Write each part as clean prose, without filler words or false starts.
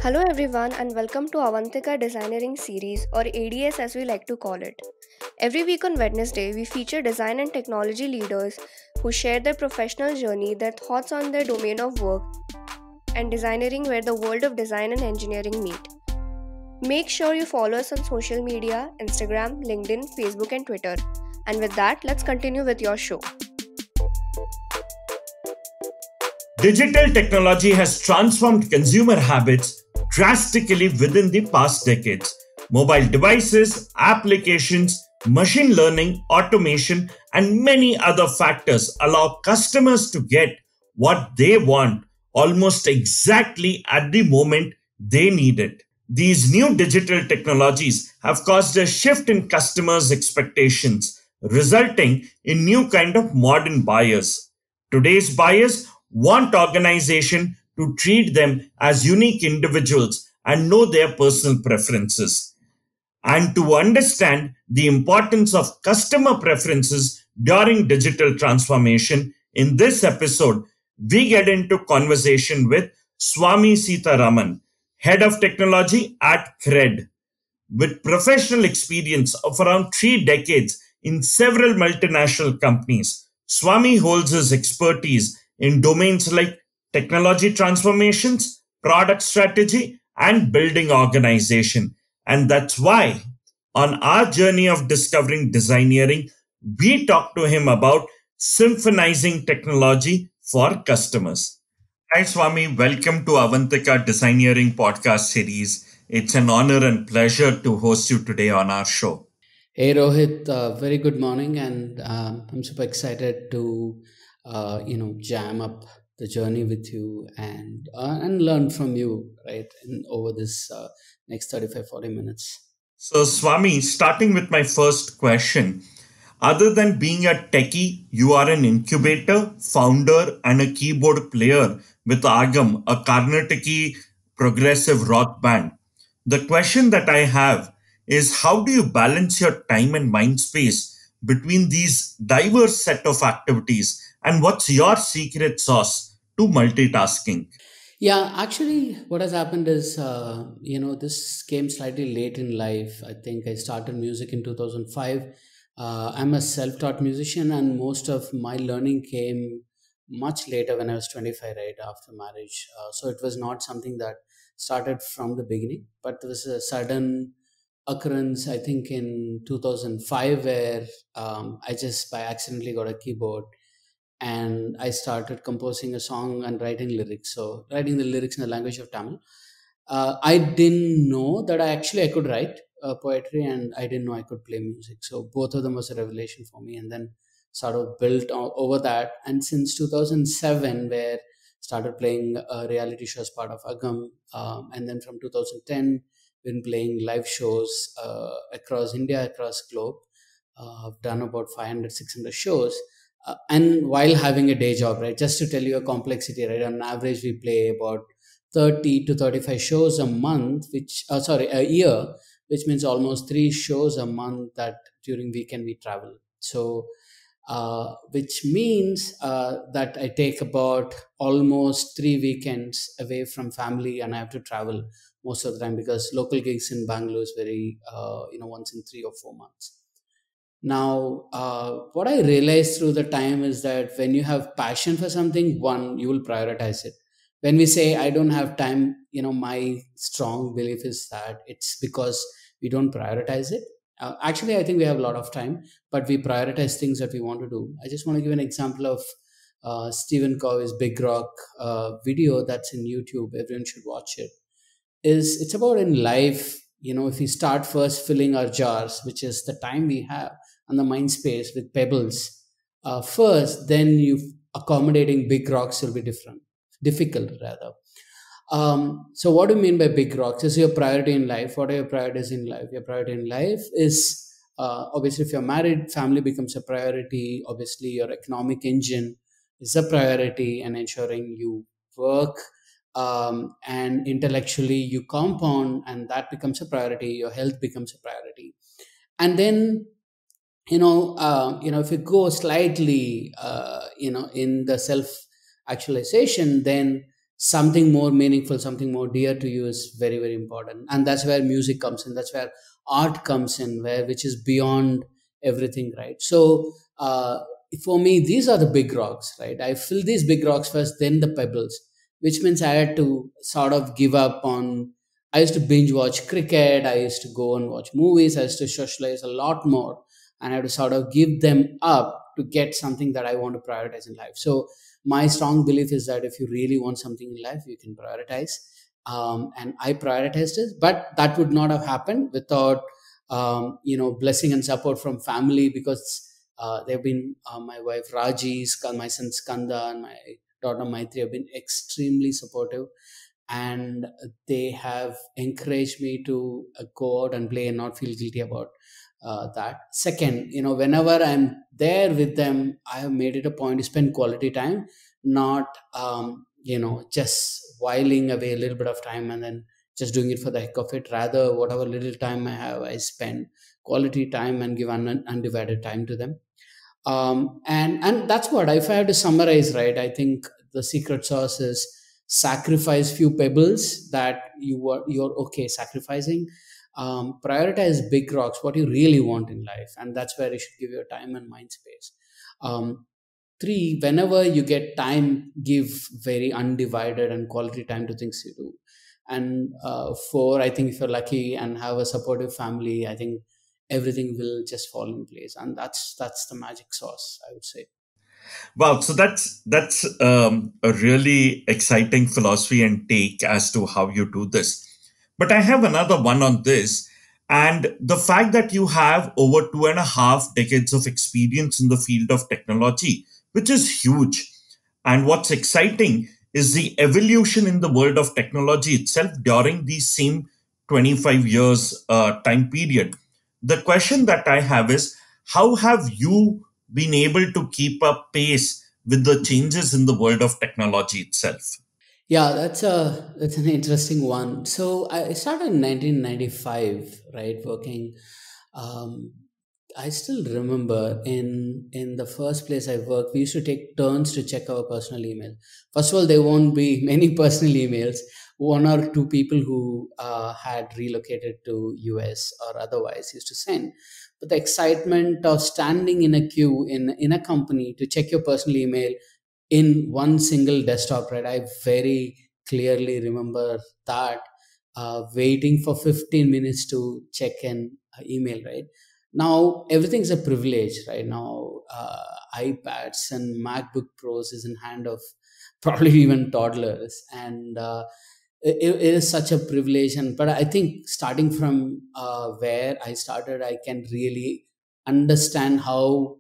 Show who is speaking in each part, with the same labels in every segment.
Speaker 1: Hello everyone and welcome to Avantika Designeering Series or ADS as we like to call it. Every week on Wednesday, we feature design and technology leaders who share their professional journey, their thoughts on their domain of work, and designeering where the world of design and engineering meet. Make sure you follow us on social media, Instagram, LinkedIn, Facebook and Twitter. And with that, let's continue with your show.
Speaker 2: Digital technology has transformed consumer habits drastically within the past decades. Mobile devices, applications, machine learning, automation, and many other factors allow customers to get what they want almost exactly at the moment they need it. These new digital technologies have caused a shift in customers' expectations, resulting in new kind of modern buyers. Today's buyers want organization to treat them as unique individuals and know their personal preferences. And to understand the importance of customer preferences during digital transformation, in this episode, we get into conversation with Swami Sitaraman, Head of Technology at Cred. With professional experience of around 3 decades in several multinational companies, Swami holds his expertise in domains like technology transformations, product strategy, and building organization. And that's why, on our journey of discovering designeering, we talked to him about symphonizing technology for customers. Hi, Swami. Welcome to Avantika Designeering podcast series. It's an honor and pleasure to host you today on our show.
Speaker 3: Hey Rohit, very good morning, and I'm super excited to jam up the journey with you and learn from you, right, over this next 35-40 minutes.
Speaker 2: So, Swami, starting with my first question, other than being a techie, you are an incubator, founder, and a keyboard player with Agam, a Carnatic progressive rock band. The question that I have is how do you balance your time and mind space between these diverse set of activities, and what's your secret sauce to multitasking?
Speaker 3: Yeah, actually, what has happened is, this came slightly late in life. I think I started music in 2005. I'm a self-taught musician, and most of my learning came much later when I was 25, right after marriage. So it was not something that started from the beginning, but there was a sudden occurrence, I think, in 2005, where I just by accidentally got a keyboard and I started composing a song and writing lyrics. So writing the lyrics in the language of Tamil. I didn't know that I could write poetry, and I didn't know I could play music. So both of them was a revelation for me, and then sort of built over that. And since 2007, where started playing a reality show as part of Agam, and then from 2010, been playing live shows across India, across globe. I've done about 500, 600 shows. And while having a day job, right? Just to tell you a complexity, right? On average, we play about 30 to 35 shows a month, a year, which means almost 3 shows a month that during weekend we travel. So, which means that I take about almost 3 weekends away from family, and I have to travel most of the time because local gigs in Bangalore is very, once in 3 or 4 months. Now, what I realized through the time is that when you have passion for something, one, you will prioritize it. When we say, I don't have time, my strong belief is that it's because we don't prioritize it. Actually, I think we have a lot of time, but we prioritize things that we want to do. I just want to give an example of Stephen Covey's Big Rock video that's in YouTube. Everyone should watch it. It's about in life, if we start first filling our jars, which is the time we have and the mind space with pebbles first, then you accommodating big rocks will be difficult rather. So what do you mean by big rocks? Is your priority in life? What are your priorities in life? Your priority in life is obviously, if you're married, family becomes a priority. Obviously, your economic engine is a priority, and ensuring you work and intellectually you compound, and that becomes a priority. Your health becomes a priority. And then if you go slightly in the self actualization, then something more meaningful, something more dear to you is very, very important. And that's where music comes in, that's where art comes in, where which is beyond everything, right? So for me, these are the big rocks, right? I fill these big rocks first, then the pebbles, which means I had to sort of give up on. I used to binge watch cricket, I used to go and watch movies, I used to socialize a lot more, and I have to sort of give them up to get something that I want to prioritize in life. So my strong belief is that if you really want something in life, you can prioritize. And I prioritized it, but that would not have happened without blessing and support from family, because they've been my wife Raji, my son Skanda, and my daughter Maitri have been extremely supportive, and they have encouraged me to go out and play and not feel guilty about that. Second, whenever I'm there with them, I have made it a point to spend quality time, not just whiling away a little bit of time and then just doing it for the heck of it. Rather, whatever little time I have, I spend quality time and give undivided time to them. And that's what, if I have to summarize, right, I think the secret sauce is sacrifice few pebbles that you're okay sacrificing. Prioritize big rocks, what you really want in life, and that's where you should give your time and mind space. Three, whenever you get time, give very undivided and quality time to things you do. And four, I think if you're lucky and have a supportive family, I think everything will just fall in place, and that's the magic sauce, I would say.
Speaker 2: Wow, so that's a really exciting philosophy and take as to how you do this. But I have another one on this, and the fact that you have over 2.5 decades of experience in the field of technology, which is huge. And what's exciting is the evolution in the world of technology itself during the same 25 years time period. The question that I have is, how have you been able to keep up pace with the changes in the world of technology itself?
Speaker 3: Yeah, that's an interesting one. So I started in 1995, right, working. Um, I still remember in the first place I worked, we used to take turns to check our personal email. First of all, there won't be many personal emails. One or two people who had relocated to US or otherwise used to send. But the excitement of standing in a queue in a company to check your personal email in one single desktop, right? I very clearly remember that, waiting for 15 minutes to check an email, right? Now everything's a privilege, right? Now iPads and MacBook Pros is in hand of probably even toddlers, and it is such a privilege. And but I think starting from where I started, I can really understand how,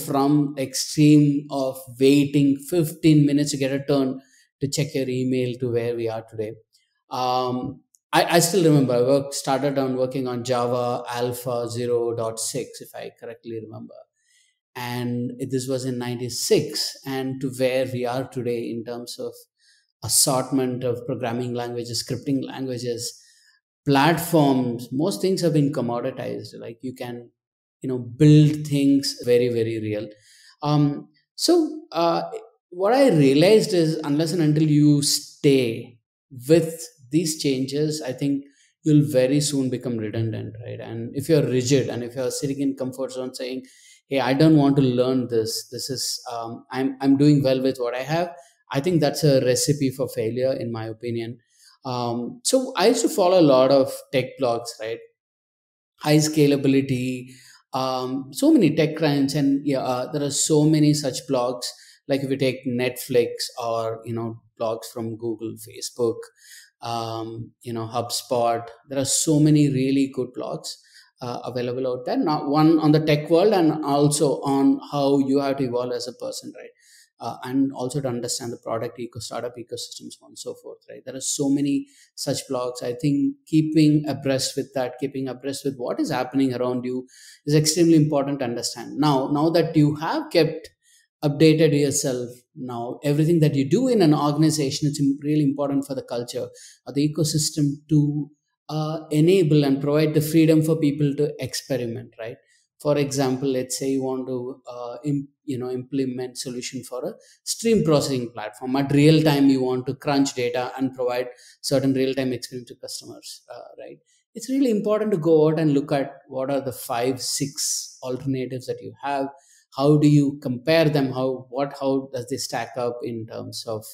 Speaker 3: from extreme of waiting 15 minutes to get a turn to check your email to where we are today. I still remember I started on working on Java Alpha 0.6, if I correctly remember. And this was in 96, and to where we are today in terms of assortment of programming languages, scripting languages, platforms, most things have been commoditized. Like you can, build things very, very real. So what I realized is, unless and until you stay with these changes, I think you'll very soon become redundant, right? And if you're rigid and if you're sitting in comfort zone saying, hey, I don't want to learn this is I'm doing well with what I have, I think that's a recipe for failure, in my opinion. So I used to follow a lot of tech blogs, right? High scalability, so many tech crimes, and yeah, there are so many such blogs. Like if you take Netflix, or blogs from Google, Facebook, HubSpot, there are so many really good blogs available out there. Not one on the tech world, and also on how you have to evolve as a person, right? And also to understand the startup ecosystems, so on and so forth, right? There are so many such blogs. I think keeping abreast with that, keeping abreast with what is happening around you, is extremely important to understand. Now that you have kept updated yourself, now everything that you do in an organization, it's really important for the culture or the ecosystem to enable and provide the freedom for people to experiment, right? For example, let's say you want to implement solution for a stream processing platform. At real time, you want to crunch data and provide certain real time experience to customers, right? It's really important to go out and look at what are the 5 6 alternatives that you have. How do you compare them? How does they stack up in terms of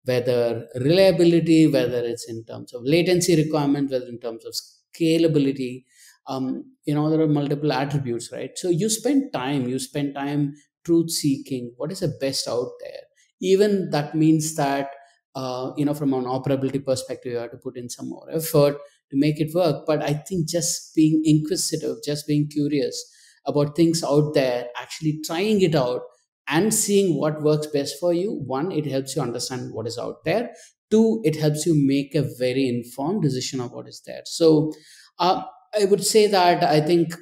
Speaker 3: whether reliability, whether it's in terms of latency requirement, whether in terms of scalability. There are multiple attributes, right? So you spend time truth seeking what is the best out there. Even that means that from an operability perspective, you have to put in some more effort to make it work. But I think just being inquisitive, just being curious about things out there, actually trying it out and seeing what works best for you, one, it helps you understand what is out there. Two, it helps you make a very informed decision of what is there. So uh, I would say that I think,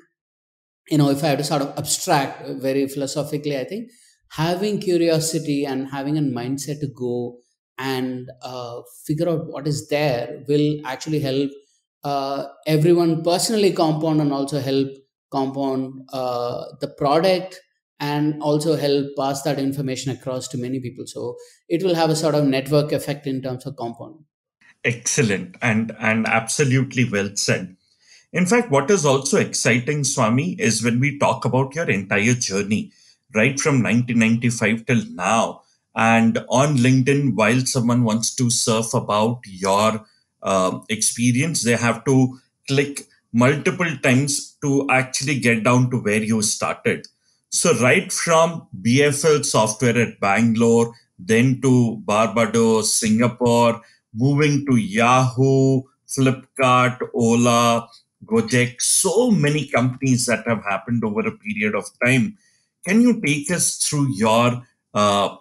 Speaker 3: if I had to sort of abstract very philosophically, I think having curiosity and having a mindset to go and figure out what is there will actually help everyone personally compound, and also help compound the product, and also help pass that information across to many people. So it will have a sort of network effect in terms of compound.
Speaker 2: Excellent and absolutely well said. In fact, what is also exciting, Swami, is when we talk about your entire journey, right from 1995 till now. And on LinkedIn, while someone wants to surf about your experience, they have to click multiple times to actually get down to where you started. So, right from BFL software at Bangalore, then to Barbados, Singapore, moving to Yahoo, Flipkart, Ola, Gojek, so many companies that have happened over a period of time. Can you take us through your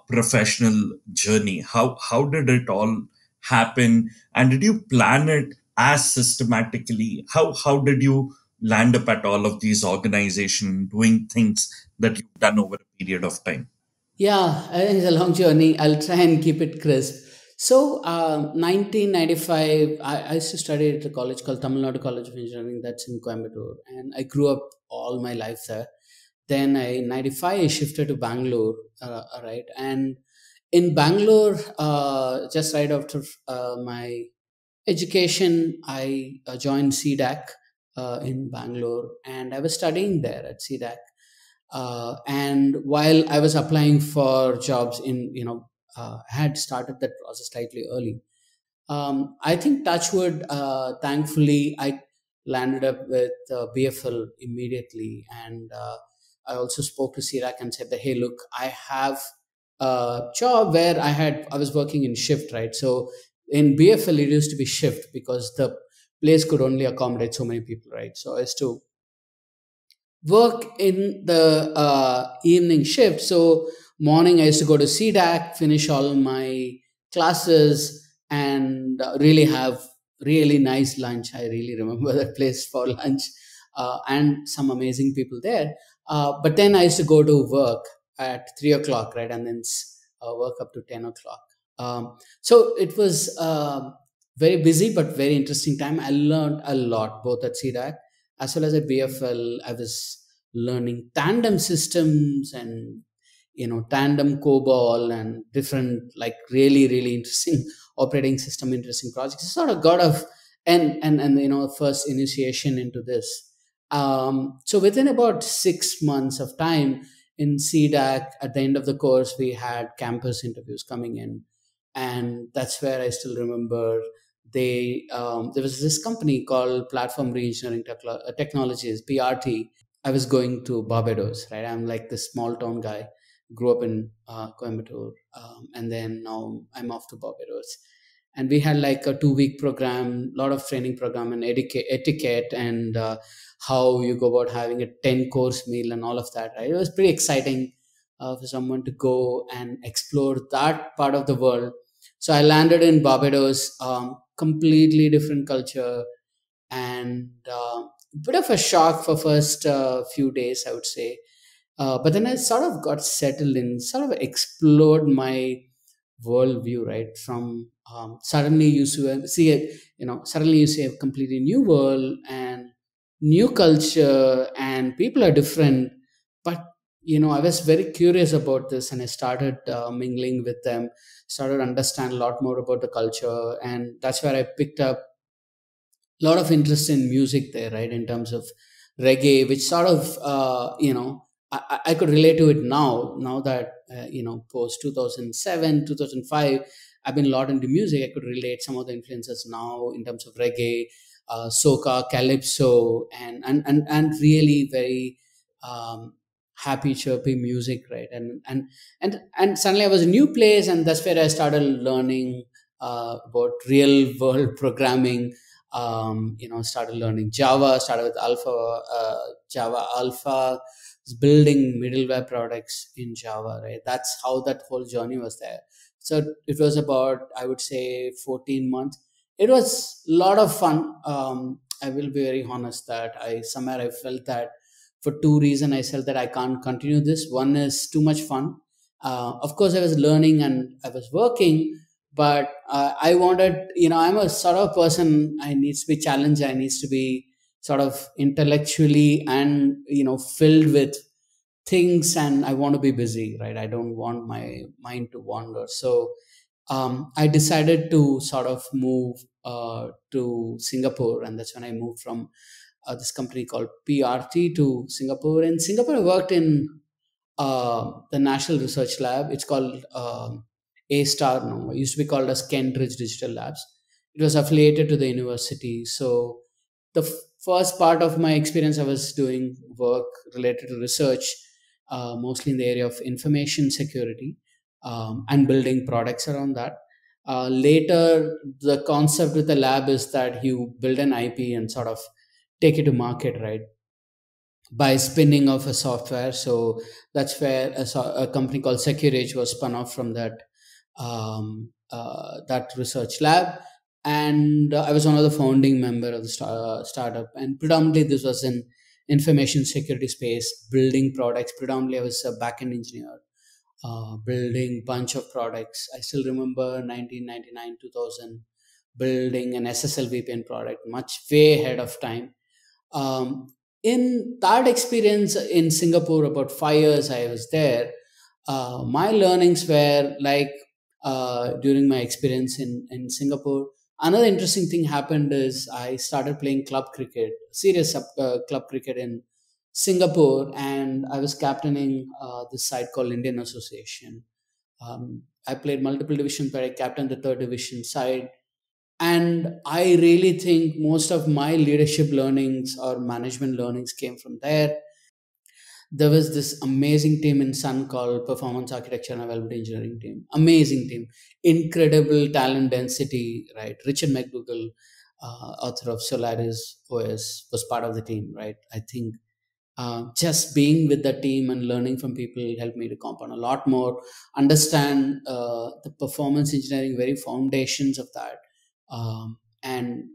Speaker 2: professional journey? How did it all happen, and did you plan it as systematically? How did you land up at all of these organizations doing things that you've done over a period of time?
Speaker 3: Yeah, I think it's a long journey. I'll try and keep it crisp. So, 1995, I used to study at a college called Tamil Nadu College of Engineering, that's in Coimbatore, and I grew up all my life there. Then, in 95, I shifted to Bangalore, right? And in Bangalore, just right after my education, I joined CDAC in Bangalore, and I was studying there at CDAC. And while I was applying for jobs had started that process slightly early. I think Touchwood, thankfully, I landed up with BFL immediately, and I also spoke to CDAC and said that, hey, look, I have a job where I was working in shift, right? So in BFL, it used to be shift because the place could only accommodate so many people, right? So I used to work in the evening shift. So morning I used to go to CDAC, finish all my classes, and really have really nice lunch. I really remember that place for lunch, and some amazing people there. But then I used to go to work at 3 o'clock, right, and then work up to 10 o'clock. So it was very busy but very interesting time. I learned a lot both at CDAC as well as at BFL. I was learning tandem systems and tandem COBOL and different, like, really really interesting operating system, interesting projects. Sort of got of and first initiation into this. So within about 6 months of time in CDAC, at the end of the course, we had campus interviews coming in, and that's where I still remember there was this company called Platform Reengineering Technologies, PRT. I was going to Barbados, right? I'm like this small town guy, grew up in Coimbatore, and then now I'm off to Barbados. And we had like a 2 week program, lot of training program and etiquette, and how you go about having a 10 course meal and all of that. Right? It was pretty exciting for someone to go and explore that part of the world. So I landed in Barbados, completely different culture, and bit of a shock for first few days, I would say. But then I sort of got settled in, sort of explored my worldview, right? From suddenly you see a completely new world, and new culture and people are different. But I was very curious about this, and I started mingling with them, started understand a lot more about the culture, and that's where I picked up a lot of interest in music there, right? In terms of reggae, which sort of I could relate to it now that post 2007 2005, I've been a lot into music. I could relate some of the influences now in terms of reggae, soca, calypso, and really very um, happy chirpy music, right? And suddenly I was a new place, and that's where I started learning about real world programming. Started learning Java, started with Java Alpha, building middleware products in Java, right? That's how that whole journey was there. So it was about, I would say, 14 months. It was a lot of fun. I will be very honest that I felt that for two reasons I felt that I can't continue this. One is too much fun. Of course, I was learning and I was working, but I wanted, I'm a sort of person, I needs to be challenged, I needs to be sort of intellectually and filled with things, and I want to be busy, right? I don't want my mind to wander. So I decided to sort of move to Singapore, and that's when I moved from this company called PRT to Singapore. In Singapore, I worked in the National Research Lab. It's called A Star now. It used to be called as Kentridge Digital Labs. It was affiliated to the university. So the first part of my experience, I was doing work related to research, mostly in the area of information security, and building products around that. Later, the concept with the lab is that you build an IP and sort of take it to market, right? By spinning off a software. So that's where a company called Securage was spun off from that research lab. And I was one of the founding member of the startup. And predominantly this was in information security space, building products. Predominantly I was a backend engineer, building bunch of products. I still remember 1999, 2000, building an SSL VPN product, much way ahead of time. um, in that experience in Singapore, about 5 years I was there, my learnings were like, during my experience in Singapore, another interesting thing happened is I started playing club cricket, serious club cricket in Singapore, and I was captaining this side called Indian Association. I played multiple divisions, but I captained the third division side. And I really think most of my leadership learnings or management learnings came from there. There was this amazing team in Sun called Performance Architecture and Availability Engineering team. Amazing team, incredible talent density, right? Richard McDougall, author of Solaris OS, was part of the team, right? I think just being with the team and learning from people helped me to compound a lot more, understand the performance engineering very foundations of that. And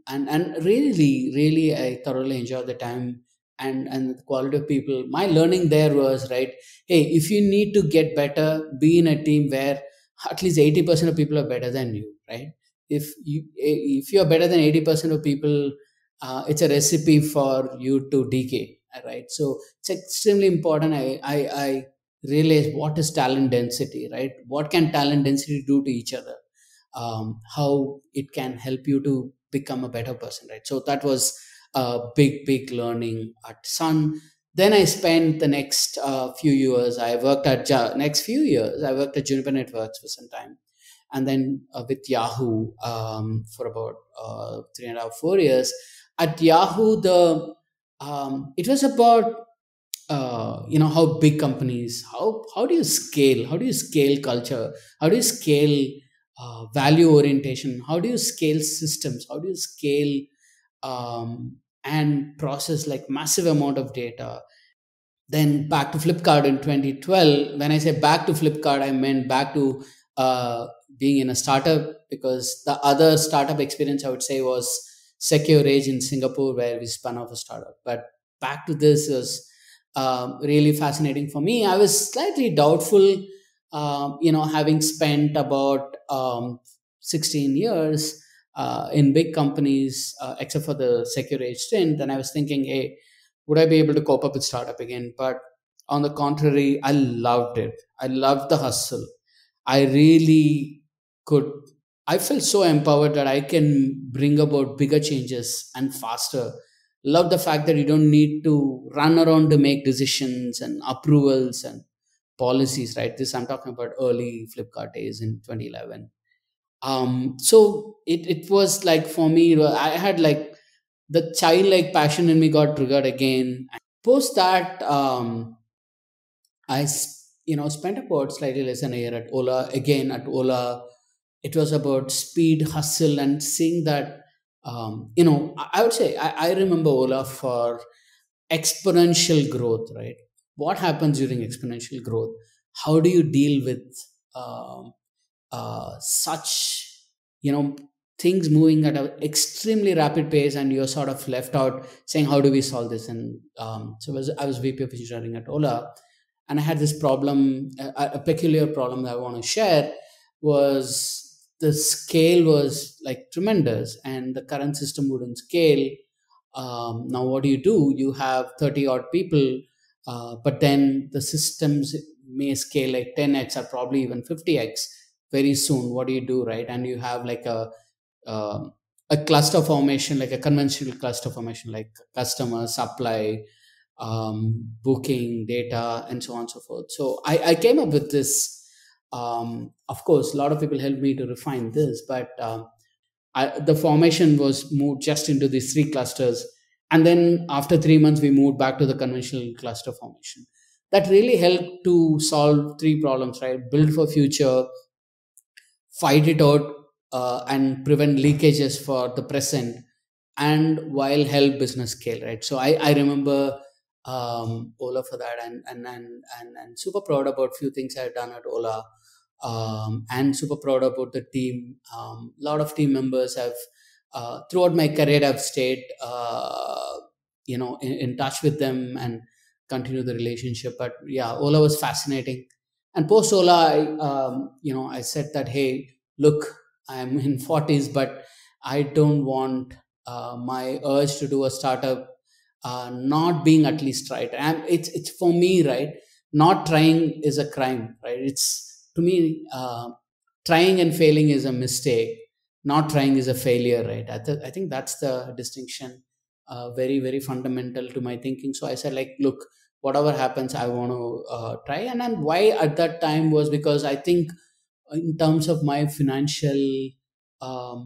Speaker 3: really I thoroughly enjoyed the time and the quality of people. My learning there was, right, hey, if you need to get better, be in a team where at least 80% of people are better than you, right? If you're better than 80% of people, it's a recipe for you to decay, right? So it's extremely important. I realize what is talent density, right? What can talent density do to each other? How it can help you to become a better person, right? So that was a big learning at Sun. Then I spent the next few years, I worked at next few years I worked at Juniper Networks for some time, and then with Yahoo for about 3.5 4 years. At Yahoo, the it was about how big companies, how do you scale culture, how do you scale value orientation, how do you scale systems, how do you scale and process like massive amount of data. Then back to Flipkart in 2012. When I say back to Flipkart, I meant back to being in a startup, because the other startup experience I would say was Secure Age in Singapore, where we spun off a startup. But back to this was really fascinating for me. I was slightly doubtful, having spent about 16 years. in big companies, except for the secure age stint. And I was thinking, hey, would I be able to cope up with startup again? But on the contrary, I loved it. I loved the hustle. I really could. I felt so empowered that I can bring about bigger changes and faster. Love the fact that you don't need to run around to make decisions and approvals and policies, right? This I'm talking about early Flipkart days in 2011. So it was like, for me, I had like the childlike passion in me got triggered again. Post that, spent about slightly less than a year at Ola. Again at Ola, it was about speed, hustle, and seeing that. I would say I remember Ola for exponential growth, right? What happens during exponential growth? How do you deal with um, such, you know, things moving at an extremely rapid pace, and you're sort of left out saying, how do we solve this? And I was VP of engineering at Ola, and I had this problem, a peculiar problem that I want to share. Was the scale was like tremendous, and the current system wouldn't scale. Now what do? You have 30 odd people, but then the systems may scale like 10x or probably even 50x very soon. What do you do, right? And you have like um a cluster formation, like a conventional cluster formation, like customer, supply, booking, data, and so on and so forth. So I came up with this. Of course, a lot of people helped me to refine this, but the formation was moved just into these three clusters. And then after 3 months, we moved back to the conventional cluster formation. That really helped to solve three problems, right? Build for future, fight it out, and prevent leakages for the present, and while help business scale, right? So I remember Ola for that, and super proud about few things I've done at Ola, and super proud about the team. A lot of team members have, throughout my career, I've stayed, in touch with them and continue the relationship. But yeah, Ola was fascinating. And post Ola, I said that, hey, look, I'm in 40s, but I don't want my urge to do a startup not being at least right. And it's for me, right? Not trying is a crime, right? It's, to me, trying and failing is a mistake. Not trying is a failure, right? I think that's the distinction, very, very fundamental to my thinking. So I said, like, look, whatever happens, I want to try. And then why at that time was because I think, in terms of my financial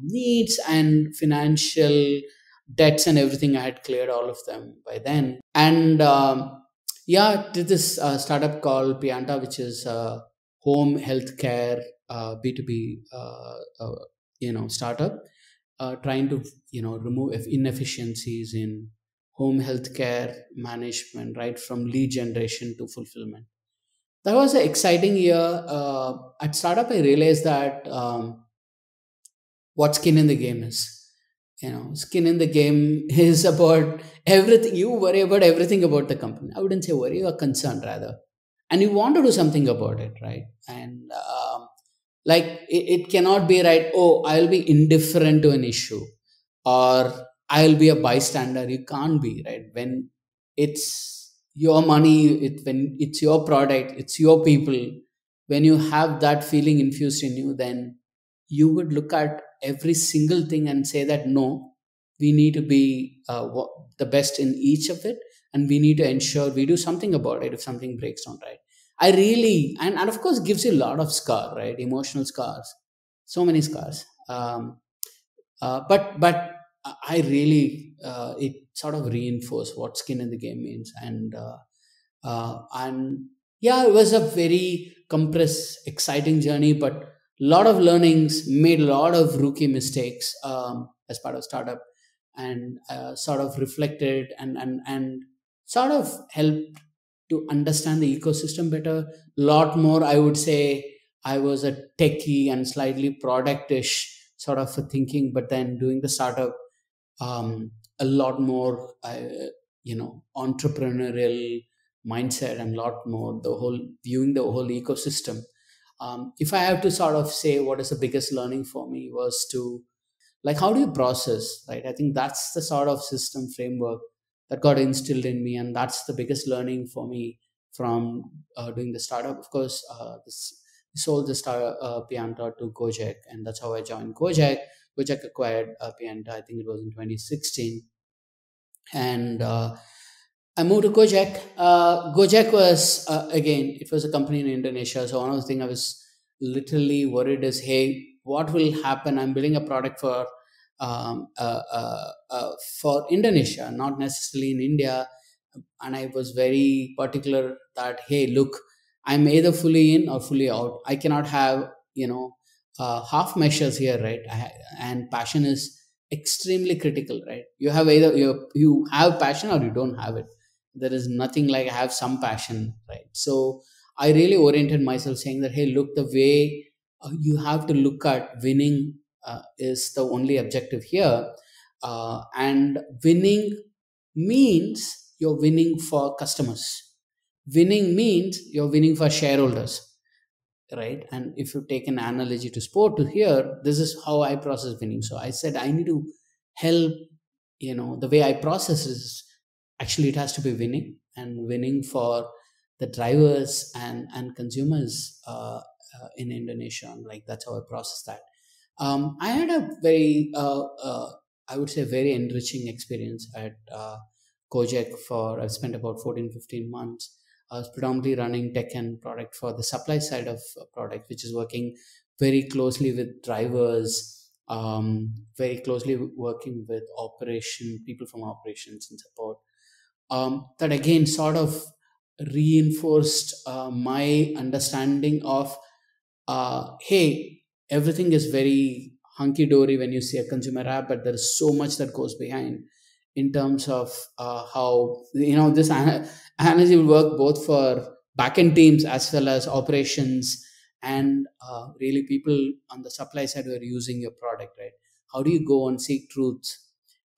Speaker 3: needs and financial debts and everything, I had cleared all of them by then. And did this startup called Pianta, which is home healthcare, B2B, startup, trying to remove inefficiencies in home healthcare management, right from lead generation to fulfillment. That was an exciting year. At startup, I realized that what skin in the game is. Skin in the game is about everything. You worry about everything about the company. I wouldn't say worry, you are concerned rather, and you want to do something about it, right? And like it cannot be right. Oh, I'll be indifferent to an issue, or I'll be a bystander. You can't be, right? When it's your money, when it's your product, it's your people. When you have that feeling infused in you, then you would look at every single thing and say that no, we need to be the best in each of it, and we need to ensure we do something about it if something breaks down, right? I really, and of course, gives you a lot of scar, right? Emotional scars, so many scars. But I really, it sort of reinforced what skin in the game means. And yeah, it was a very compressed, exciting journey, but lot of learnings, made a lot of rookie mistakes as part of startup, and sort of reflected and sort of helped to understand the ecosystem better. Lot more, I would say, I was a techie and slightly productish sort of a thinking, but then doing the startup, a lot more, entrepreneurial mindset, and lot more the whole viewing the whole ecosystem. If I have to sort of say what is the biggest learning for me, was to like how do you process, right? I think that's the sort of system framework that got instilled in me, and that's the biggest learning for me from doing the startup. Of course, sold the startup Pianta to Gojek, and that's how I joined Gojek. Gojek acquired Pianta, I think it was in 2016, and I moved to Gojek. Gojek was again, it was a company in Indonesia. So one of the things I was literally worried is, hey, what will happen? I'm building a product for Indonesia, not necessarily in India. And I was very particular that, hey, look, I'm either fully in or fully out. I cannot have half measures here, right? And passion is extremely critical, right? You have either you have passion or you don't have it. There is nothing like I have some passion, right? So I really oriented myself saying that, hey, look, the way you have to look at winning is the only objective here, and winning means you're winning for customers. Winning means you're winning for shareholders, right? And if you take an analogy to sport to here, this is how I process winning. So I said I need to help. The way I process is actually it has to be winning, and winning for the drivers and consumers in Indonesia. And like that's how I process that. I had a very I would say very enriching experience at Gojek. I've spent about 14-15 months. I was predominantly running tech and product for the supply side of product, which is working very closely with drivers, very closely working with people from operations and support. That again sort of reinforced my understanding of, hey, everything is very hunky dory when you see a consumer app, but there is so much that goes behind in terms of how this analogy will work both for backend teams as well as operations, and really people on the supply side who are using your product, right? How do you go and seek truth,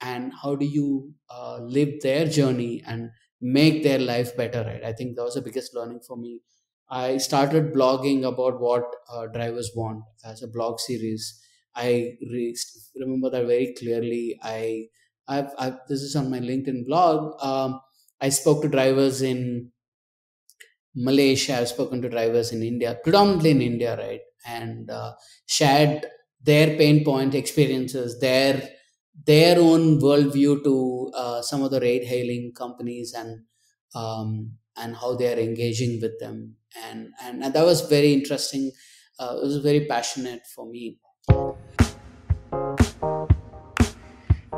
Speaker 3: and how do you live their journey and make their life better, right? I think that was the biggest learning for me. I started blogging about what drivers want as a blog series. Remember that very clearly. This is on my LinkedIn blog. I spoke to drivers in Malaysia. I've spoken to drivers in India, predominantly in India, right? And shared their pain point experiences, their own worldview to some of the ride hailing companies, and how they are engaging with them, and that was very interesting. It was very passionate for me.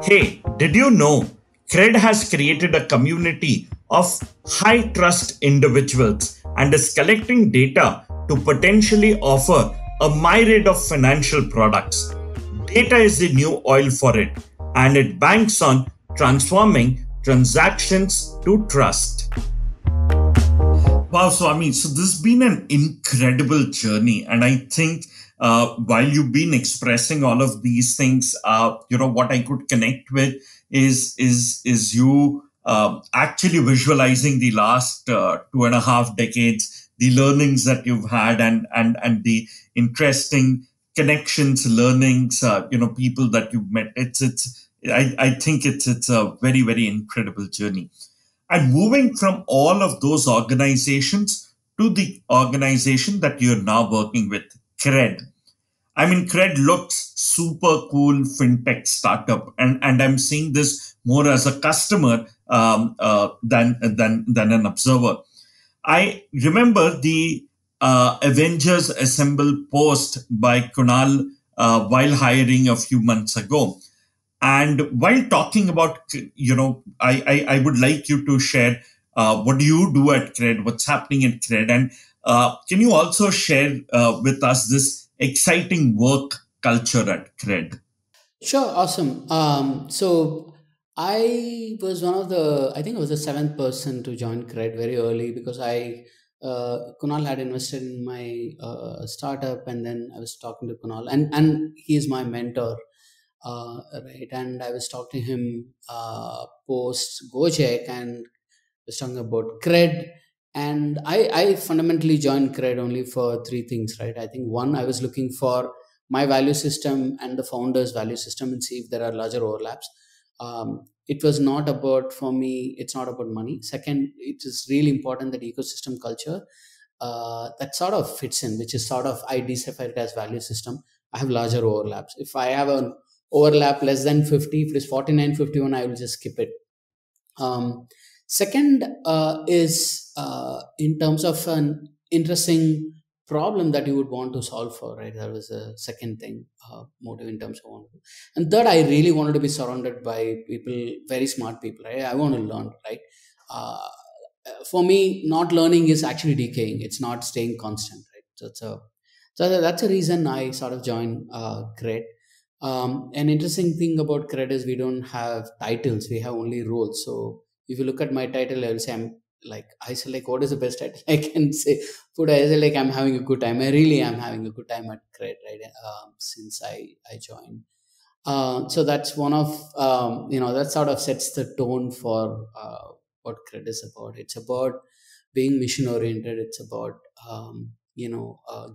Speaker 2: Hey, did you know Cred has created a community of high trust individuals and is collecting data to potentially offer a myriad of financial products? Data is the new oil for it, and it banks on transforming transactions to trust. Wow, Swami. So this has been an incredible journey. And I think while you've been expressing all of these things, what I could connect with is you actually visualizing the last 2.5 decades, the learnings that you've had, and the interesting connections, learnings, people that you've met. I think it's a very, very incredible journey. And moving from all of those organizations to the organization that you're now working with, Cred. I mean, Cred looks super cool fintech startup, and I'm seeing this more as a customer than an observer. I remember the Avengers Assemble post by Kunal while hiring a few months ago. And while talking about, I would like you to share what do you do at Cred, what's happening at Cred, and can you also share with us this exciting work culture at Cred?
Speaker 3: Sure, awesome. So I was I think I was the seventh person to join Cred very early, because Kunal had invested in my startup, and then I was talking to Kunal, and he is my mentor, right? And I was talking to him post Gojek, and was talking about Cred. And I fundamentally joined Cred only for three things, right? I think one, I was looking for my value system and the founder's value system and see if there are larger overlaps. It was not about, for me, it's not about money. Second, it is really important that ecosystem culture that sort of fits in, which is sort of, I decipher it as value system. I have larger overlaps. If I have an overlap less than 50, if it is 49:51, I will just skip it. um, Second is in terms of an interesting problem that you would want to solve for, right? That was a second thing, motive in terms of want to. And third, I really wanted to be surrounded by people, very smart people, right? I want to learn, right? Uh, for me, not learning is actually decaying. It's not staying constant, right? So that's a reason I sort of joined Grid. An interesting thing about Cred is we don't have titles, we have only roles. So if you look at my title, I will say I'm like, I say like, what is the best title I can say? Food, I say like, I'm having a good time. I really am having a good time at Cred, right? Since I joined. So that's one of, that sort of sets the tone for what Cred is about. It's about being mission oriented. It's about,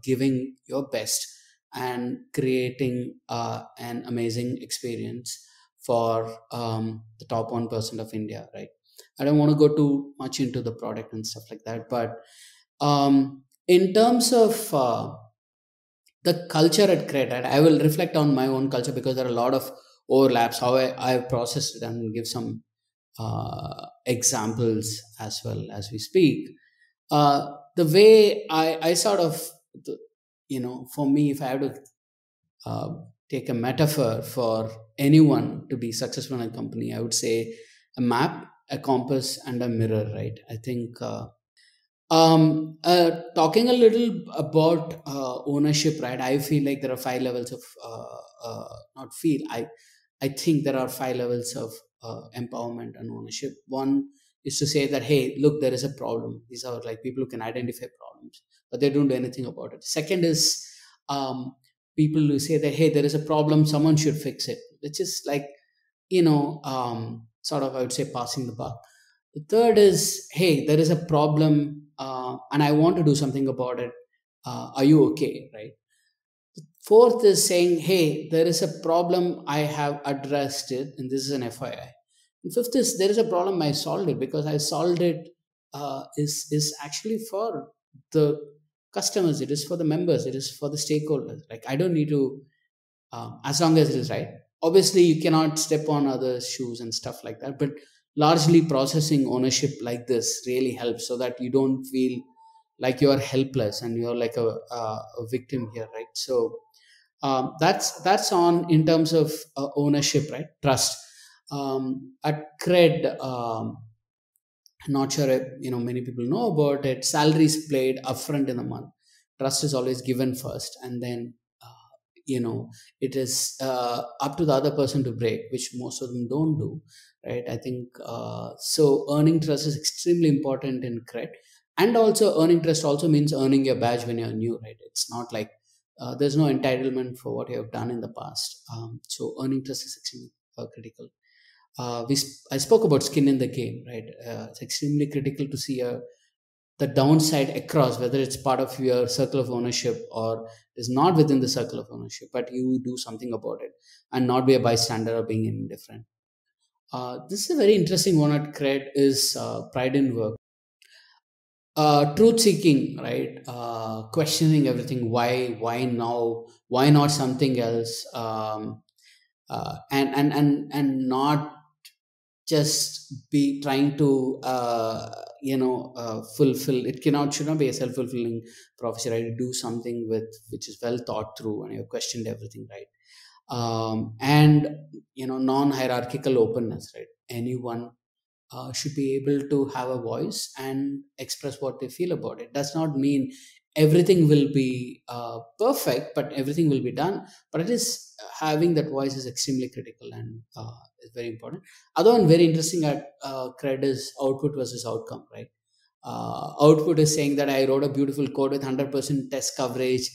Speaker 3: giving your best and creating an amazing experience for the top 1% of India, right? I don't want to go too much into the product and stuff like that, but in terms of the culture at Cred, right, I will reflect on my own culture because there are a lot of overlaps, how I've processed it, and give some examples as well as we speak. The way I sort of, for me, if I have to uh, take a metaphor for anyone to be successful in a company, I would say a map, a compass, and a mirror, right? I think talking a little about ownership, right? I feel like there are five levels of not feel. I think there are five levels of empowerment and ownership. One is to say that, hey, look, there is a problem. These are like people who can identify problems, but they don't do anything about it. Second is people who say that, hey, there is a problem, someone should fix it, which is like, sort of, I would say, passing the buck. The third is, hey, there is a problem and I want to do something about it. Are you okay? Right. Fourth is saying, hey, there is a problem, I have addressed it, and this is an FYI. And fifth is, there is a problem, I solved it, because I solved it is actually for the customers, it is for the members, it is for the stakeholders. Like, I don't need to, as long as it is right. Obviously, you cannot step on others' shoes and stuff like that, but largely processing ownership like this really helps so that you don't feel like you're helpless and you're like a victim here, right? So that's on in terms of ownership, right? Trust. At Cred, not sure if many people know about it. Salary is paid upfront in the month. Trust is always given first, and then it is up to the other person to break, which most of them don't do, right? I think so. Earning trust is extremely important in Cred, and also earning trust also means earning your badge when you're new, right? It's not like there's no entitlement for what you have done in the past. So earning trust is extremely critical. I spoke about skin in the game, right? It's extremely critical to see the downside across, whether it's part of your circle of ownership or is not within the circle of ownership, but you do something about it and not be a bystander or being indifferent. This is a very interesting one at Cred is pride in work. Truth seeking, right? Questioning everything. Why now? Why not something else? And not just be trying to fulfill it. Should not be a self-fulfilling prophecy, right? Do something with which is well thought through and you've questioned everything, right? And non-hierarchical openness, right? Anyone should be able to have a voice and express what they feel about it. Does not mean everything will be perfect, but everything will be done. But it is having that voice is extremely critical and is very important. Other one very interesting at Cred is output versus outcome, right? Output is saying that I wrote a beautiful code with 100% test coverage.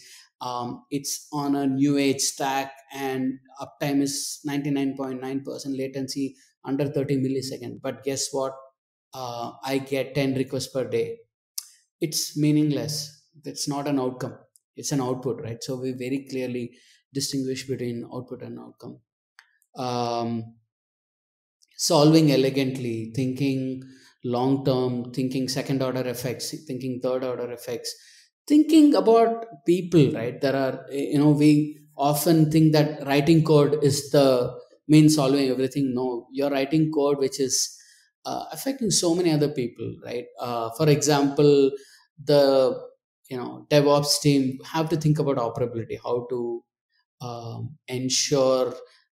Speaker 3: It's on a new age stack and uptime is 99.9%, latency under 30 milliseconds. But guess what? I get 10 requests per day. It's meaningless. It's not an outcome. It's an output, right? So we very clearly distinguish between output and outcome. Um, Solving elegantly, thinking long term, thinking second order effects, thinking third order effects, thinking about people, right? There are, we often think that writing code is the mean solving everything. No, you're writing code which is affecting so many other people, right? For example, the DevOps team have to think about operability, how to ensure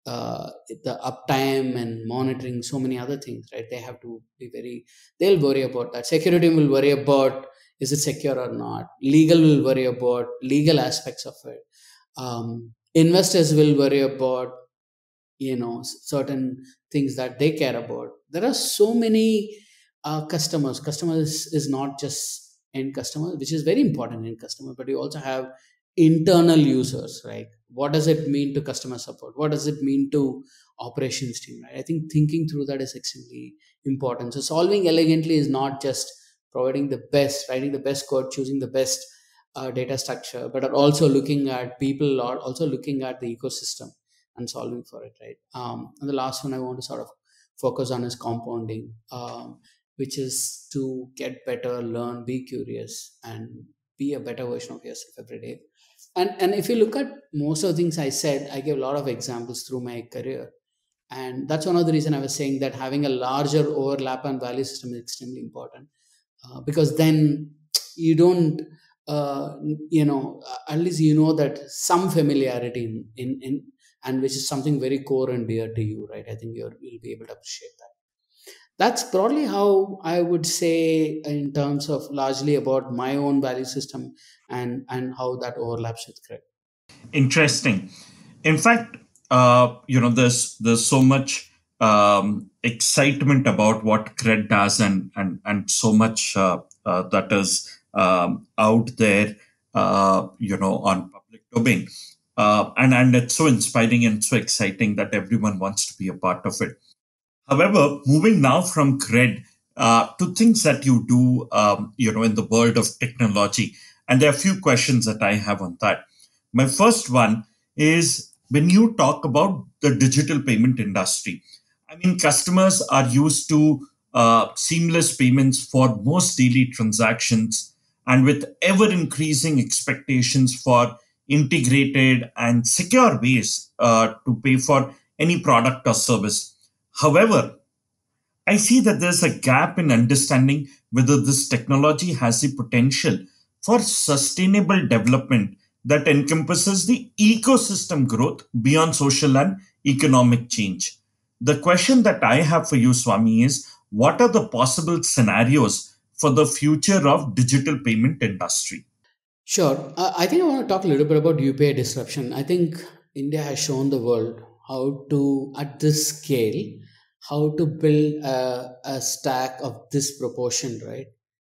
Speaker 3: the uptime and monitoring so many other things, right? They have to be they'll worry about that. Security will worry about, is it secure or not? Legal will worry about legal aspects of it. Investors will worry about, certain things that they care about. There are so many customers is not just end customer, which is very important in customer, but you also have internal users, right? What does it mean to customer support? What does it mean to operations team, right? I think thinking through that is extremely important. So solving elegantly is not just providing the best, writing the best code, choosing the best data structure, but are also looking at people, or also looking at the ecosystem and solving for it, right? And the last one I want to sort of focus on is compounding, which is to get better, learn, be curious, and be a better version of yourself every day. And if you look at most of the things I said, I gave a lot of examples through my career, and that's one of the reason I was saying that having a larger overlap and value system is extremely important, because then you don't at least that some familiarity in and which is something very core and dear to you, right? I think you'll be able to appreciate that. That's broadly how I would say, in terms of largely about my own value system, and how that overlaps with credit.
Speaker 2: Interesting. In fact, there's so much excitement about what CRED does, and so much that is out there, on public domain, and it's so inspiring and so exciting that everyone wants to be a part of it. However, moving now from CRED to things that you do, in the world of technology, and there are a few questions that I have on that. My first one is, when you talk about the digital payment industry, I mean, customers are used to seamless payments for most daily transactions, and with ever increasing expectations for integrated and secure ways to pay for any product or service. However, I see that there's a gap in understanding whether this technology has the potential for sustainable development that encompasses the ecosystem growth beyond social and economic change. The question that I have for you, Swami, is, what are the possible scenarios for the future of digital payment industry?
Speaker 3: Sure. I think I want to talk a little bit about UPI disruption. I think India has shown the world how to, at this scale, how to build a stack of this proportion, right?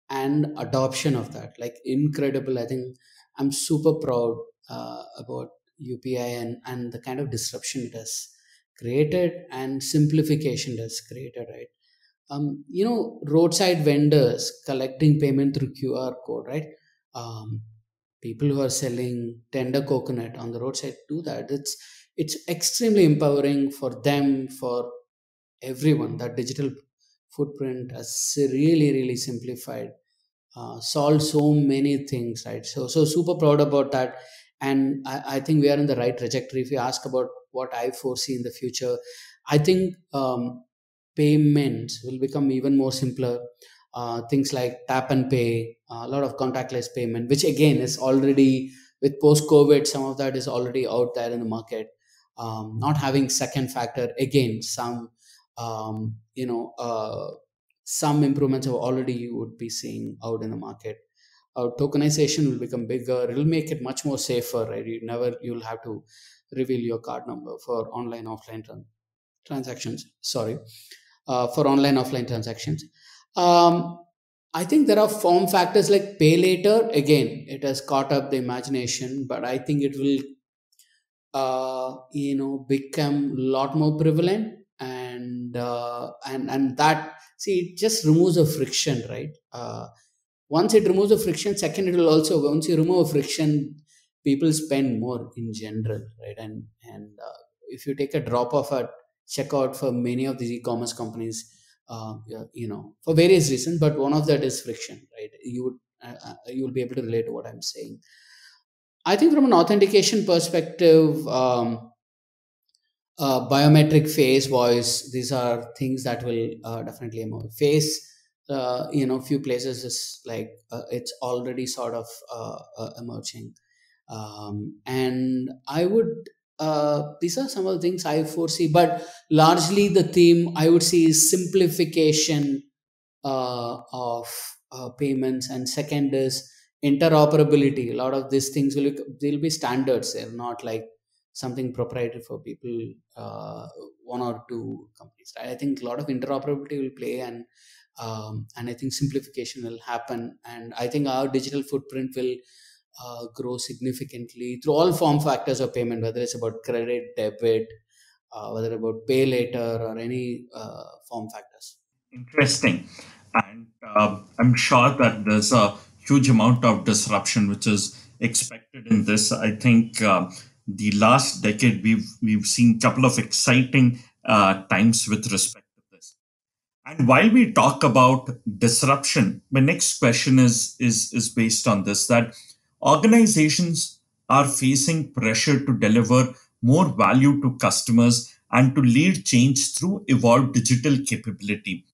Speaker 3: And adoption of that, like, incredible. I think I'm super proud about UPI, and the kind of disruption it has created and simplification it has created, right? Roadside vendors collecting payment through QR code, right? um, People who are selling tender coconut on the roadside do that. It's extremely empowering for them, for everyone. That digital footprint has really, really simplified, solved so many things, right? So super proud about that. And I think we are in the right trajectory. If you ask about what I foresee in the future, I think payments will become even more simpler. Things like tap and pay, a lot of contactless payment, which again is already, with post COVID, some of that is already out there in the market. Not having second factor, again, um, you know uh, some improvements of already you would be seeing out in the market. Tokenization will become bigger. It'll make it much more safer, right? You'll have to reveal your card number for online offline transactions. Sorry, for online offline transactions. Um, I think there are form factors like pay later. Again, it has caught up the imagination, but I think it will, become a lot more prevalent. And that, see, it just removes a friction, right? Once it removes the friction, second, it will also, once you remove a friction, people spend more in general, right? And if you take a drop of a checkout for many of these e-commerce companies, for various reasons, but one of that is friction, right? You will be able to relate to what I'm saying. I think from an authentication perspective, biometric, face, voice, these are things that will definitely emerge. Face, few places is like it's already sort of emerging. And I would these are some of the things I foresee, but largely the theme I would see is simplification of payments, and second is interoperability. A lot of these things will be standards. They're not like something proprietary for people, one or two companies, right? I think a lot of interoperability will play, and I think simplification will happen, and I think our digital footprint will grow significantly through all form factors of payment, whether it's about credit, debit, whether about pay later or any form factors.
Speaker 2: Interesting. And I'm sure that there's a huge amount of disruption which is expected in this. I think the last decade we've seen a couple of exciting times with respect to this. And while we talk about disruption, my next question is based on this, that organizations are facing pressure to deliver more value to customers and to lead change through evolved digital capability.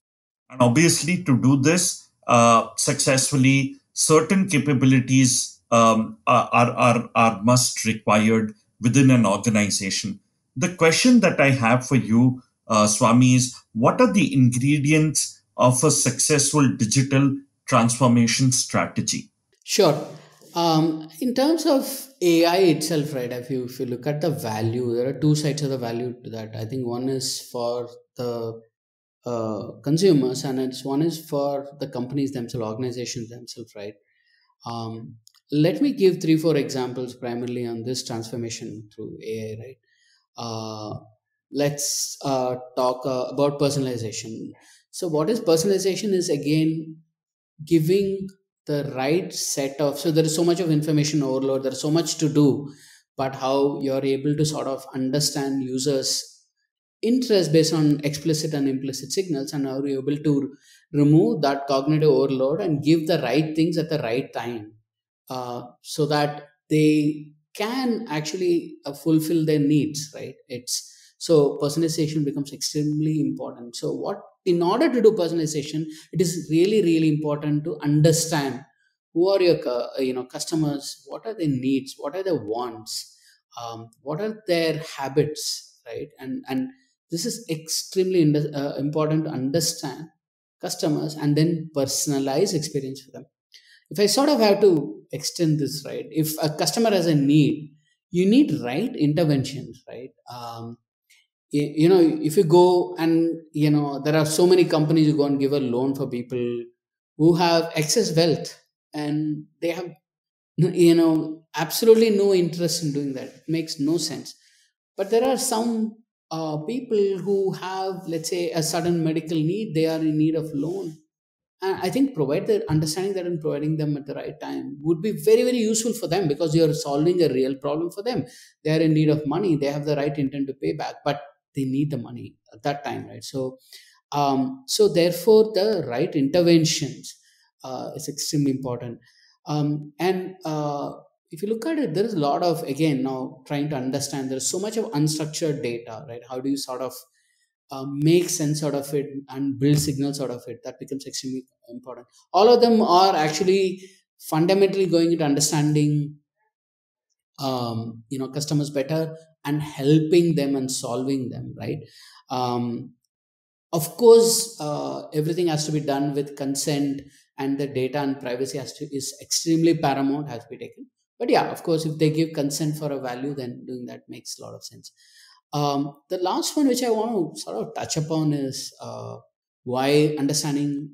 Speaker 2: And obviously, to do this successfully, certain capabilities are must required within an organization. The question that I have for you, Swami, is what are the ingredients of a successful digital transformation strategy?
Speaker 3: Sure. In terms of AI itself, right? If you look at the value, there are two sides of the value to that. I think one is for the consumers, and one is for the companies themselves, organizations themselves, right? Let me give 3-4 examples primarily on this transformation through AI, right? Let's talk about personalization. So what is personalization is again giving the right set of, so there is so much of information overload, there's so much to do, but how you're able to sort of understand users interest based on explicit and implicit signals, and how you're able to remove that cognitive overload and give the right things at the right time, so that they can actually fulfill their needs, right? It's so personalization becomes extremely important. So what, in order to do personalization, it is really really important to understand who are your customers, what are their needs, what are their wants, what are their habits, right? And this is extremely important to understand customers and then personalize experience for them. If I sort of have to extend this, right? If a customer has a need, you need right interventions, right? If you go and, there are so many companies who go and give a loan for people who have excess wealth, and they have, absolutely no interest in doing that. It makes no sense. But there are some people who have, let's say, a sudden medical need, they are in need of loan. And I think provide the understanding that and providing them at the right time would be very, very useful for them, because you're solving a real problem for them. They are in need of money. They have the right intent to pay back, but they need the money at that time, right? So therefore, the right interventions is extremely important. And if you look at it, there is a lot of, again, now trying to understand, there's so much of unstructured data, right? How do you sort of make sense out of it and build signals out of it? That becomes extremely important. All of them are actually fundamentally going into understanding customers better and helping them and solving them, right? Of course, everything has to be done with consent, and the data and privacy is extremely paramount, has to be taken. But yeah, of course, if they give consent for a value, then doing that makes a lot of sense. The last one, which I want to sort of touch upon, is why understanding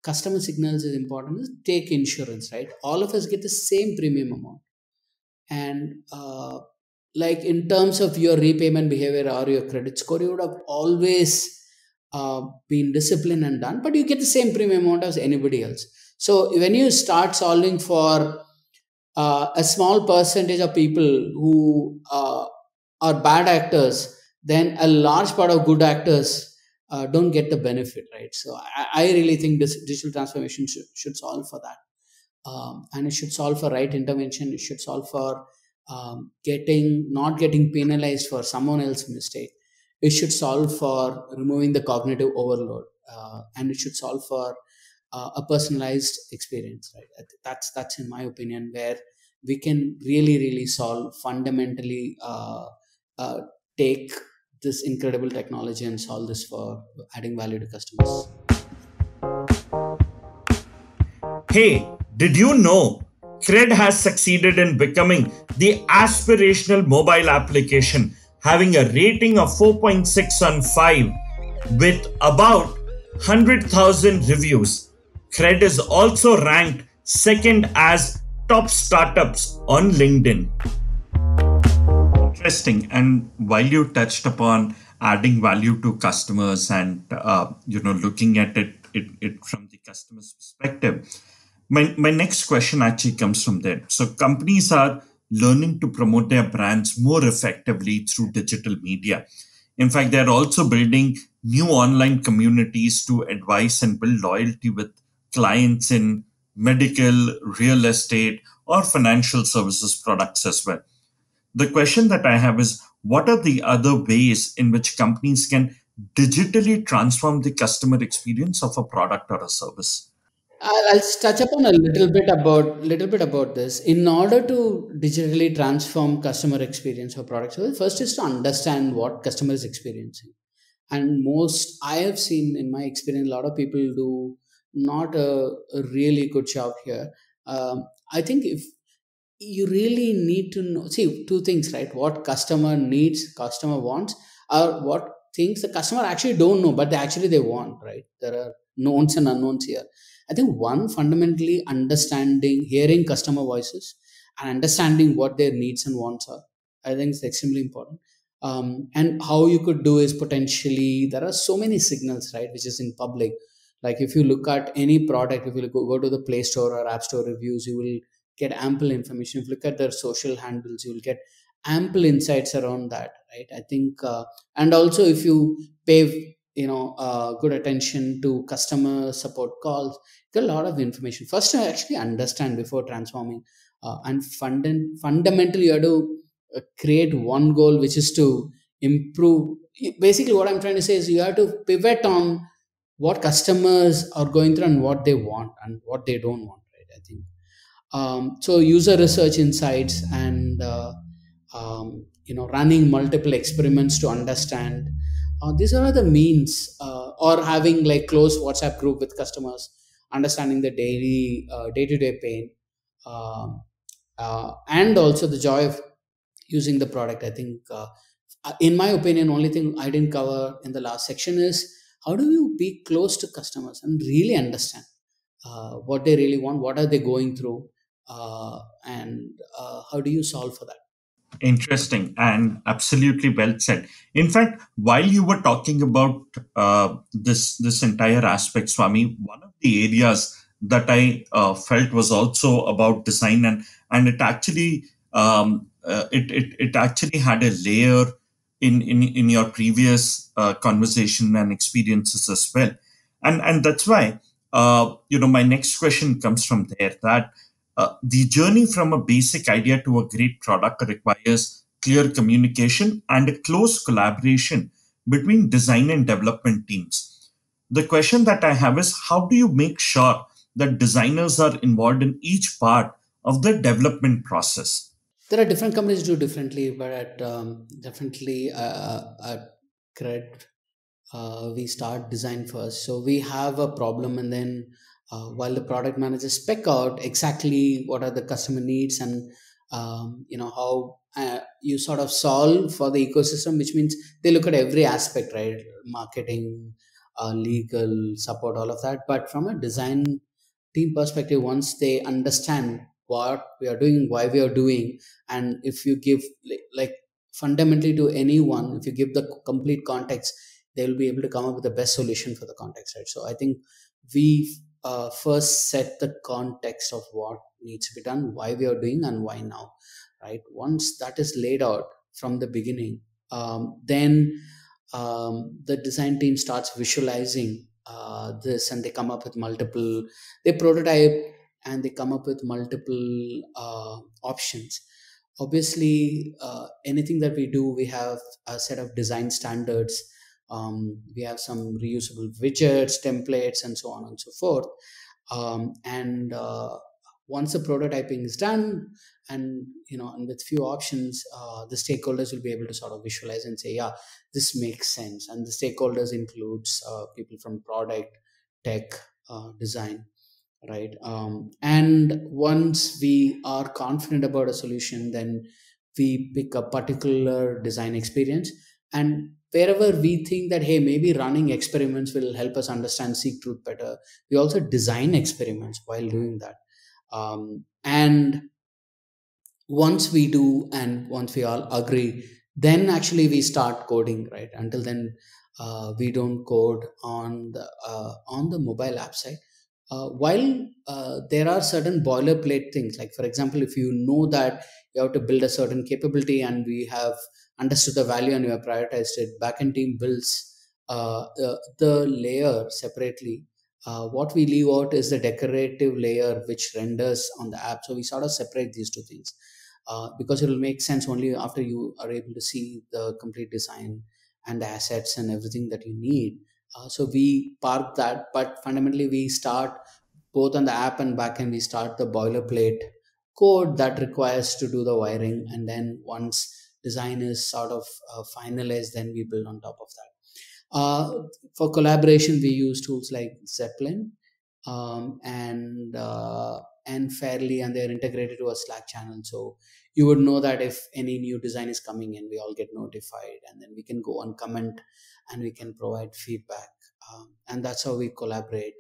Speaker 3: customer signals is important. Is take insurance, right? All of us get the same premium amount, and like in terms of your repayment behavior or your credit score, you would have always been disciplined and done, but you get the same premium amount as anybody else. So when you start solving for a small percentage of people who are bad actors, then a large part of good actors don't get the benefit, right? So I really think this digital transformation should solve for that. And it should solve for right intervention. It should solve for getting not getting penalized for someone else's mistake. It should solve for removing the cognitive overload, and it should solve for a personalized experience. Right, that's in my opinion where we can really solve fundamentally. Uh, Take this incredible technology and solve this for adding value to customers.
Speaker 2: Hey, did you know Cred has succeeded in becoming the aspirational mobile application, having a rating of 4.6 on 5 with about 100,000 reviews. Cred is also ranked second as top startups on LinkedIn. Interesting. And while you touched upon adding value to customers and looking at it from the customer's perspective, my next question actually comes from there. So companies are learning to promote their brands more effectively through digital media. In fact, they're also building new online communities to advise and build loyalty with clients in medical, real estate, or financial services products as well. The question that I have is, what are the other ways in which companies can digitally transform the customer experience of a product or a service?
Speaker 3: I'll touch upon a little bit about this. In order to digitally transform customer experience or products, well, first is to understand what customer is experiencing. And most I have seen in my experience, a lot of people do not a really good job here. I think if you really need to know, see two things, right? What customer needs, customer wants, or what things the customer actually don't know, but they want, right? There are knowns and unknowns here. I think one, fundamentally understanding, hearing customer voices and understanding what their needs and wants are, I think is extremely important. And how you could do is potentially, there are so many signals, right, which is in public. Like if you look at any product, if you go to the Play Store or App Store reviews, you will get ample information. If you look at their social handles, you will get ample insights around that, right? I think, and also if you pay good attention to customer support calls, get a lot of information. First, to actually understand before transforming, and fundamentally, you have to create one goal, which is to improve. Basically, what I'm trying to say is you have to pivot on what customers are going through and what they want and what they don't want, right? I think so. User research insights and running multiple experiments to understand. These are the means, or having like close WhatsApp group with customers, understanding the daily day-to-day pain, um, and also the joy of using the product. I think, in my opinion, only thing I didn't cover in the last section is how do you be close to customers and really understand what they really want, what are they going through, and how do you solve for that?
Speaker 2: Interesting and absolutely well said. In fact, while you were talking about this entire aspect, Swami, one of the areas that I felt was also about design, and it actually it actually had a layer in your previous conversation and experiences as well, and that's why my next question comes from there, that the journey from a basic idea to a great product requires clear communication and a close collaboration between design and development teams. The question that I have is, how do you make sure that designers are involved in each part of the development process?
Speaker 3: There are different companies do differently, but at definitely at Cred, we start design first. So we have a problem, and then while the product managers spec out exactly what are the customer needs and how you sort of solve for the ecosystem, which means they look at every aspect, right? Marketing, legal support, all of that. But from a design team perspective, once they understand what we are doing, why we are doing, and if you give like fundamentally to anyone, if you give the complete context, they will be able to come up with the best solution for the context, right? So I think we first set the context of what needs to be done, why we are doing, and why now, right? Once that is laid out from the beginning, then the design team starts visualizing this, and they come up with multiple, they prototype, and they come up with multiple options. Obviously, anything that we do, we have a set of design standards. We have some reusable widgets, templates, and so on and so forth. And once the prototyping is done, and and with few options, the stakeholders will be able to sort of visualize and say, yeah, this makes sense. And the stakeholders includes people from product, tech, design, right? And once we are confident about a solution, then we pick a particular design experience, and wherever we think that, hey, maybe running experiments will help us understand, seek truth better, we also design experiments while doing that. And once we do, and once we all agree, then actually we start coding, right? Until then, we don't code on the mobile app side. While there are certain boilerplate things, like for example, if you know that you have to build a certain capability, and we have understood the value and we have prioritized it, backend team builds the layer separately. What we leave out is the decorative layer which renders on the app. So we sort of separate these two things, because it will make sense only after you are able to see the complete design and the assets and everything that you need. So we park that, but fundamentally we start both on the app and backend. We start the boilerplate code that requires to do the wiring, and then once design is sort of finalized, then we build on top of that. For collaboration, we use tools like Zeppelin, and Fairly, and they're integrated to a Slack channel. So you would know that if any new design is coming in, we all get notified, and then we can go and comment, and we can provide feedback. And that's how we collaborate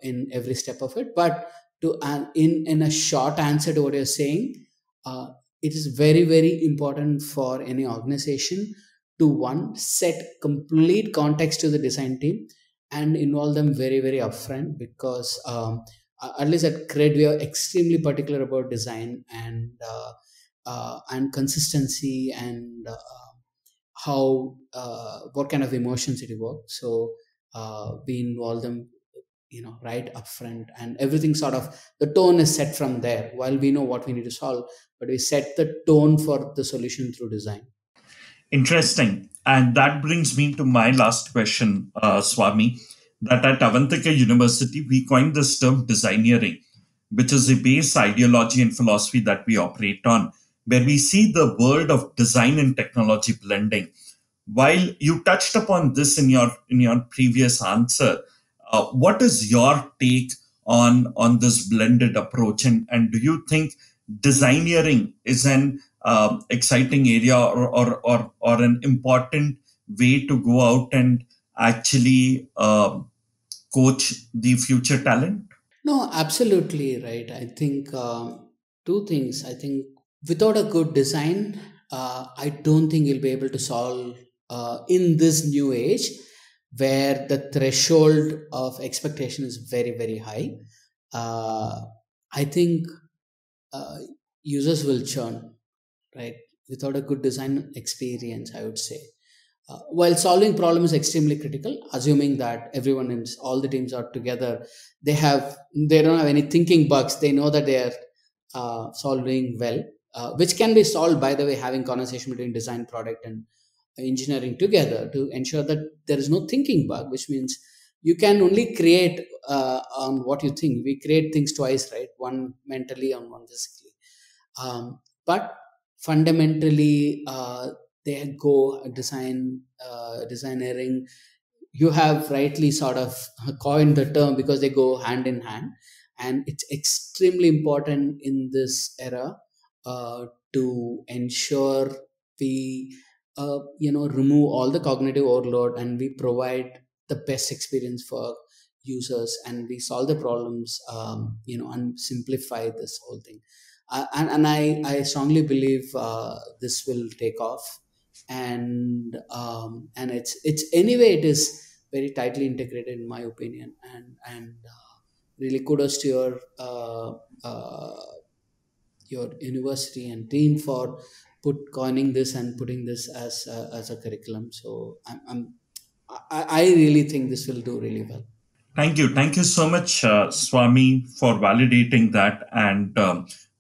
Speaker 3: in every step of it. But to in a short answer to what you're saying, uh, it is very very important for any organization to one set complete context to the design team and involve them very very upfront, because at least at Cred we are extremely particular about design and consistency, and how what kind of emotions it evokes. So we involve them right upfront, and everything sort of, the tone is set from there. While we know what we need to solve, but we set the tone for the solution through design.
Speaker 2: Interesting. And that brings me to my last question, Swami. That at Avantika University, we coined this term designeering, which is a base ideology and philosophy that we operate on, where we see the world of design and technology blending. While you touched upon this in your previous answer, what is your take on this blended approach, and do you think designeering is an exciting area, or an important way to go out and actually coach the future talent?
Speaker 3: No, absolutely right. I think two things. I think without a good design, I don't think you'll be able to solve in this new age where the threshold of expectation is very, very high. Uh, I think uh, users will churn, right? Without a good design experience, I would say. While solving problem is extremely critical, assuming that everyone in all the teams are together, they don't have any thinking bugs. They know that they are solving well, which can be solved, by the way, having conversation between design, product, and engineering together to ensure that there is no thinking bug, which means you can only create on what you think. We create things twice, right? One mentally and one physically. But fundamentally, they go designeering. You have rightly sort of coined the term, because they go hand in hand, and it's extremely important in this era to ensure we remove all the cognitive overload, and we provide the best experience for users, and we solve the problems, and simplify this whole thing. And I strongly believe this will take off, and it's anyway, it is very tightly integrated in my opinion, and really kudos to your university and team for coining this and putting this as a curriculum. So I really think this will do really well.
Speaker 2: Thank you. Thank you so much, Swami, for validating that and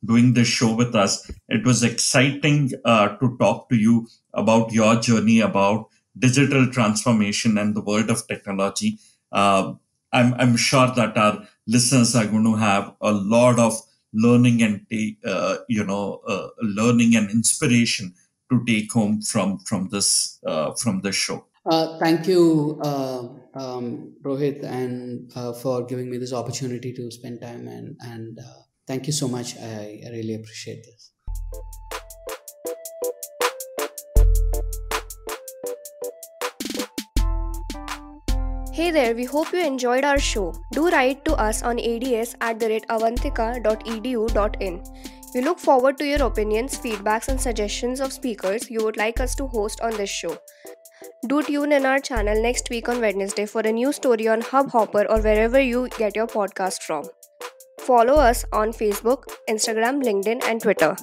Speaker 2: doing this show with us. It was exciting to talk to you about your journey about digital transformation and the world of technology. Uh, I'm sure that our listeners are going to have a lot of learning and learning and inspiration to take home from this show.
Speaker 3: Thank you, Rohit, and for giving me this opportunity to spend time, and thank you so much. I really appreciate this.
Speaker 1: Hey there, we hope you enjoyed our show. Do write to us on ads@avantika.edu.in. We look forward to your opinions, feedbacks, and suggestions of speakers you would like us to host on this show. Do tune in our channel next week on Wednesday for a new story on Hubhopper or wherever you get your podcast from. Follow us on Facebook, Instagram, LinkedIn, and Twitter.